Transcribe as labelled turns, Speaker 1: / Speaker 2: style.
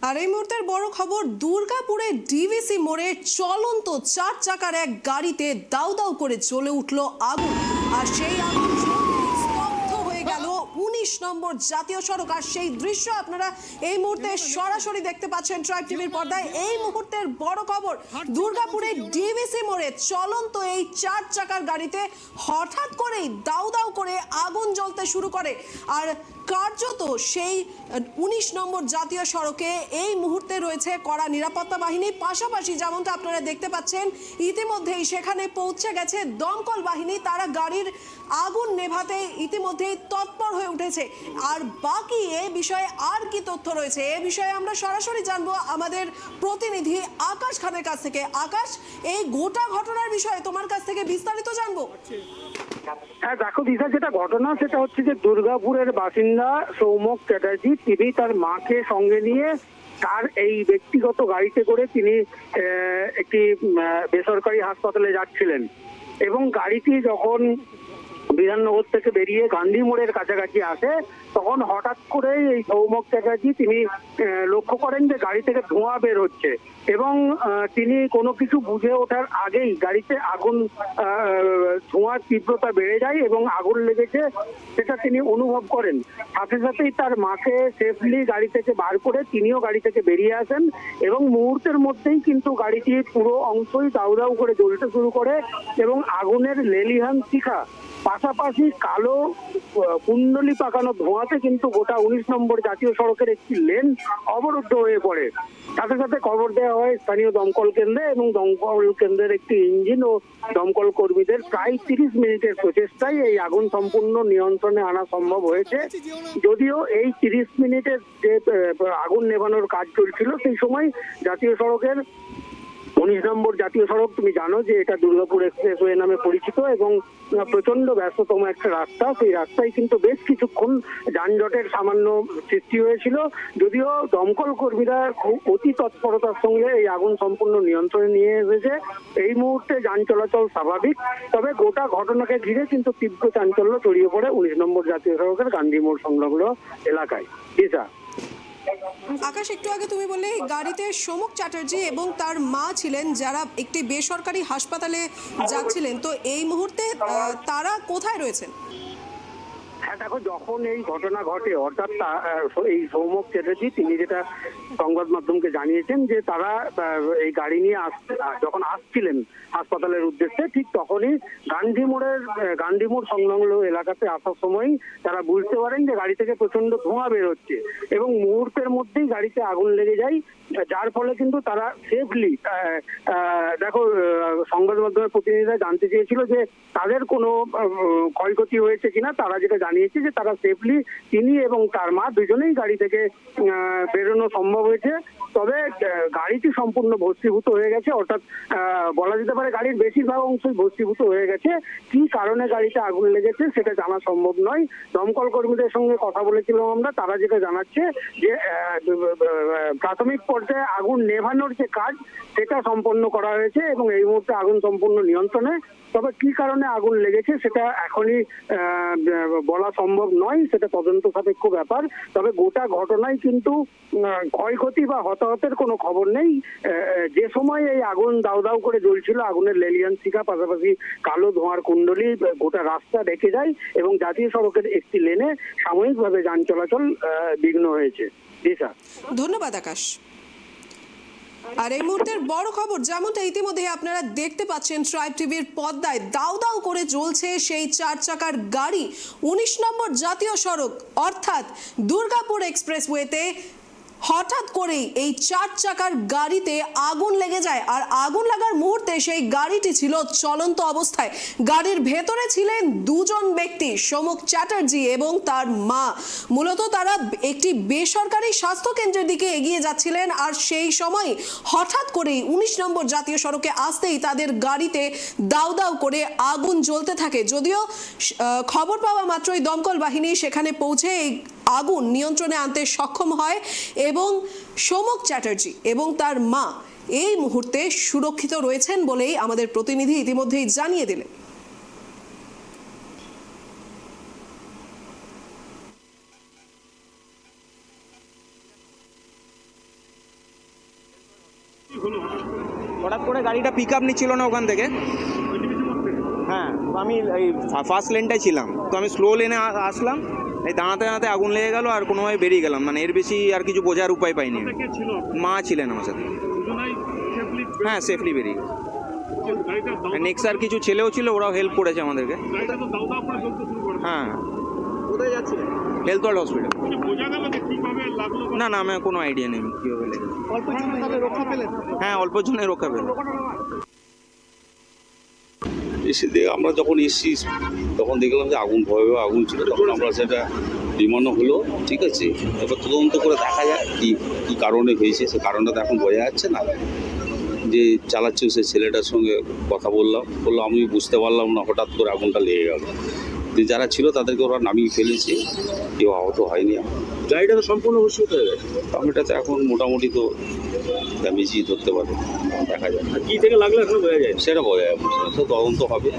Speaker 1: আর এই মুহূর্তের বড় খবর, দুর্গাপুরে ডিভিসি মোড়ে চলন্ত 4 চাকার এক গাড়িতে দাউ দাউ করে জ্বলে উঠল আগুন। আর সেই আগুন স্তব্ধ হয়ে গেল 19 নম্বর জাতীয় সড়ক। আর সেই দৃশ্য আপনারা এই মুহূর্তে সরাসরি দেখতে পাচ্ছেন ট্রাইব টিভির পর্দায়। এই মুহূর্তের বড় খবর, দুর্গাপুরে ডিভিসি মোড়ে চলন্ত এই 4 চাকার গাড়িতে হঠাৎ করেই দাউ দাউ করে আগুন জ্বলতে শুরু করে। আর কার্যত সেই 19 নম্বর জাতীয় সড়কে এই মুহূর্তে রয়েছে কড়া নিরাপত্তা বাহিনী। পাশাপাশি যেমনটা আপনারা দেখতে পাচ্ছেন, ইতিমধ্যেই সেখানে পৌঁছে গেছে দমকল বাহিনী। তারা গাড়ির আগুন নেভাতে ইতিমধ্যেই তৎপর হয়ে উঠেছে। আর বাকি এ বিষয়ে আর কি তথ্য রয়েছে, এ বিষয়ে আমরা সরাসরি জানবো আমাদের প্রতিনিধি আকাশ খানের কাছ থেকে। আকাশ, এই গোটা ঘটনার বিষয়ে তোমার কাছ থেকে বিস্তারিত জানবো।
Speaker 2: হ্যাঁ দেখো দিশা, যেটা ঘটনা সেটা হচ্ছে যে দুর্গাপুরের বাসিন্দা সৌমক চ্যাটার্জি, তিনি তার মাকে সঙ্গে নিয়ে তার এই ব্যক্তিগত গাড়িতে করে তিনি একটি বেসরকারি হাসপাতালে যাচ্ছিলেন। এবং গাড়িটি যখন বিধাননগর থেকে বেরিয়ে গান্ধী মোড়ের কাছাকাছি আসে, তখন হঠাৎ করে এই সৌমক চ্যাটার্জি তিনি লক্ষ্য করেন যে গাড়ি থেকে ধোঁয়া বের হচ্ছে। এবং তিনি কোনো কিছু বুঝে ওঠার আগেই গাড়িতে আগুন, ধোঁয়ার তীব্রতা বেড়ে যায় এবং আগুন লেগেছে সেটা তিনি অনুভব করেন। সাথে সাথেই তার মাকে সেফলি গাড়ি থেকে বার করে তিনিও গাড়ি থেকে বেরিয়ে আসেন এবং মুহূর্তের মধ্যেই কিন্তু গাড়িটি পুরো অংশই দাউ দাউ করে জ্বলতে শুরু করে এবং আগুনের লেলিহান শিখা, পাশাপাশি কালো কুণ্ডলি পাকানো ধোঁয়াতে কিন্তু গোটা 19 নম্বর জাতীয় সড়কের একটি লেন অবরুদ্ধ হয়ে পড়ে। সাথে সাথে খবর দেওয়া হয় স্থানীয় দমকল কেন্দ্রে এবং দমকল কেন্দ্রের একটি ইঞ্জিন ও দমকল কর্মীদের প্রায় 30 মিনিটের প্রচেষ্টায় এই আগুন সম্পূর্ণ নিয়ন্ত্রণে আনা সম্ভব হয়েছে। যদিও এই 30 মিনিটের যে আগুন নেভানোর কাজ চলছিল, সেই সময় জাতীয় সড়কের 19 নম্বর জাতীয় সড়ক, তুমি জানো যে এটা দুর্গাপুর এক্সপ্রেসওয়ে নামে পরিচিত এবং প্রচন্ড ব্যস্ততম একটা রাস্তা। সেই রাস্তায় কিন্তু বেশ কিছুক্ষণ যানজটের সামান্য সৃষ্টি হয়েছিল। যদিও দমকল কর্মীরা খুব অতি তৎপরতার সঙ্গে এই আগুন সম্পূর্ণ নিয়ন্ত্রণে নিয়ে এসেছে। এই মুহূর্তে যান চলাচল স্বাভাবিক, তবে গোটা ঘটনাকে ঘিরে কিন্তু তীব্র চাঞ্চল্য ছড়িয়ে পড়ে 19 নম্বর জাতীয় সড়কের গান্ধী মোড় সংলগ্ন এলাকায়। দিশা।
Speaker 1: আকাশ, একটু আগে তুমি বললে গাড়িতে সৌমক চ্যাটার্জি এবং তার মা ছিলেন, যারা একটি বেসরকারি হাসপাতালে যাচ্ছিলেন। তো এই মুহূর্তে তারা কোথায় রয়েছেন?
Speaker 2: হ্যাঁ দেখো, যখন এই ঘটনা ঘটে, অর্থাৎ এই সৌমক চ্যাটার্জি তিনি যেটা সংবাদ মাধ্যমকে জানিয়েছেন যে তারা এই গাড়ি নিয়ে যখন আসছিলেন হাসপাতালের উদ্দেশ্যে, ঠিক তখনই গান্ধী মোড় সংলগ্ন এলাকাতে আসার সময় তারা বুঝতে পারেন যে গাড়ি থেকে প্রচন্ড ধোঁয়া বের হচ্ছে এবং মুহূর্তের মধ্যেই গাড়িতে আগুন লেগে যায়, যার ফলে কিন্তু তারা সেফলি, দেখো সংবাদ মাধ্যমের প্রতিনিধিরা জানতে চেয়েছিল যে তাদের কোনো ক্ষয়ক্ষতি হয়েছে কিনা। তারা যেটা জানিয়েছে যে তারা সেফলি, তিনি এবং তার মা দুজনেই গাড়ি থেকে বেরোনো সম্ভব হয়েছে। তবে গাড়িটি সম্পূর্ণ ভস্মীভূত হয়ে গেছে, অর্থাৎ বলা যেতে পারে গাড়ির বেশিরভাগ অংশই ভস্মীভূত হয়ে গেছে। কি কারণে গাড়িতে আগুন লেগেছে সেটা জানা সম্ভব নয়। দমকল কর্মীদের সঙ্গে কথা বলেছিলাম আমরা, তারা যেটা জানাচ্ছে যে প্রাথমিক পর্যায়ে আগুন নেভানোর যে কাজ সেটা সম্পন্ন করা হয়েছে এবং এই মুহূর্তে আগুন সম্পূর্ণ নিয়ন্ত্রণে। তবে কি কারণে আগুন লেগেছে সেটা এখনই বলা সম্ভব নয়, সেটা তদন্ত সাপেক্ষ ব্যাপার। তবে গোটা ঘটনায় কিন্তু ক্ষয়ক্ষতি বা হতাহতের কোনো খবর নেই। যে সময় এই আগুন দাউ দাউ করে জ্বলছিল, আগুনের লেলিয়ান শিখা, পাশাপাশি কালো ধোঁয়ার কুণ্ডলী গোটা রাস্তা ঢেকে যায় এবং জাতীয় সড়কের একটি লেনে সাময়িকভাবে যান চলাচল বিঘ্ন হয়েছে। দিশা।
Speaker 1: ধন্যবাদ আকাশ। আর এই মুহূর্তের বড় খবর, যেমনটা ইতিমধ্যে আপনারা দেখতে পাচ্ছেন ট্রাইব টিভির পর্দায়, দাউ দাউ করে জ্বলছে সেই 4 চাকার গাড়ি 19 নম্বর জাতীয় সড়ক অর্থাৎ দুর্গাপুর এক্সপ্রেসওয়েতে। হঠাৎ করেই এই 4 চাকার গাড়িতে আগুন লেগে যায়। আর আগুন লাগার মুহূর্তে সেই গাড়িটি ছিল চলন্ত অবস্থায়। গাড়ির ভেতরে ছিলেন দুজন ব্যক্তি, সৌমক চ্যাটার্জি এবং তার মা। মূলত তারা একটি বেসরকারি স্বাস্থ্য কেন্দ্রের দিকে এগিয়ে যাচ্ছিলেন। আর সেই সময় হঠাৎ করেই 19 নম্বর জাতীয় সড়কে আসতেই তাদের গাড়িতে দাউ দাউ করে আগুন জ্বলতে থাকে। যদিও খবর পাওয়া মাত্রই দমকল বাহিনী সেখানে পৌঁছে এই আগুন নিয়ন্ত্রণে আনতে সক্ষম হয় এবং সৌমক চ্যাটার্জি এবং তার মা এই মুহূর্তে সুরক্ষিত রয়েছেন বলেই আমাদের প্রতিনিধি ইতিমধ্যেই জানিয়ে দিলেন।
Speaker 3: হঠাৎ করে গাড়িটা পিক আপ নিচ্ছিল না ওখান থেকে। হ্যাঁ, তো আমি এই ফার্স্ট লেনটাই ছিলাম, তো আমি স্লো লেনে আসলাম, এই দাঁড়াতে দাঁড়াতে আগুন লেগে গেল আর কোনোভাবে বেরিয়ে গেলাম, মানে এর বেশি আর কিছু বোঝার উপায় পাইনি। মা ছিলেন আমার সাথে। হ্যাঁ, সেফলি বেরিয়ে গেছে। নেক্সার কিছু ছেলেও ছিল, ওরাও হেল্প করেছে আমাদেরকে। হ্যাঁ,
Speaker 4: কোথায় যাচ্ছিলেন?
Speaker 3: Health world hospital. না না, আমার কোনো আইডিয়া নেই কীভাবে লেগেছে।
Speaker 4: অল্প জনের তাহলে রক্ষা পেলেন?
Speaker 3: হ্যাঁ, অল্প জনের রক্ষা পেল।
Speaker 5: এসে দিয়ে আমরা যখন এসেছি তখন দেখলাম যে আগুন ভয়াবহ আগুন ছিল, তখন আমরা সেটা বিমানও হলো, ঠিক আছে। এবার তদন্ত করে দেখা যায় কি কী কারণে হয়েছে, সে কারণটা তো এখন বোঝা যাচ্ছে না। যে চালাচ্ছে সে ছেলেটার সঙ্গে কথা বললো আমি বুঝতে পারলাম না, হঠাৎ করে আগুনটা লেগে গেল। যে যারা ছিল তাদেরকে ওরা নামিয়ে ফেলেছে, কেউ আহত হয়নি।
Speaker 4: গাড়িটা তো সম্পূর্ণ ভূষিত হয়ে গেছে।
Speaker 5: এটাতে এখন মোটামুটি তো ড্যামেজই ধরতে পারে, দেখা যায়।
Speaker 4: কি থেকে লাগলো এখন বোঝা যায়?
Speaker 5: সেটা বোঝা যাবে, তো তদন্ত হবে।